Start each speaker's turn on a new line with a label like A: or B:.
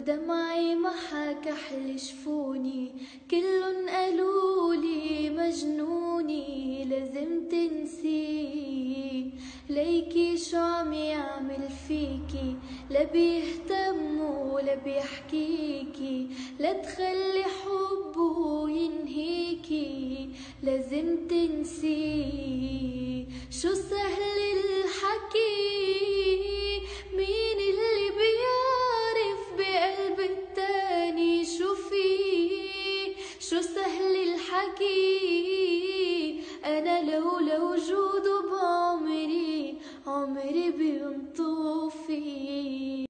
A: ودمعي محا كحل شفوني، كلن قالولي مجنوني لازم تنسي. ليكي شو عم يعمل فيكي، لا بيهتم ولا بيحكيكي، لا تخلي حبه ينهيكي لازم تنسي. شو سهل الحكي، مين اللي بيعرف بقلب التاني شو فيه؟ شو سهل الحكي، أنا لولا وجوده بعمري عمري بينطفي.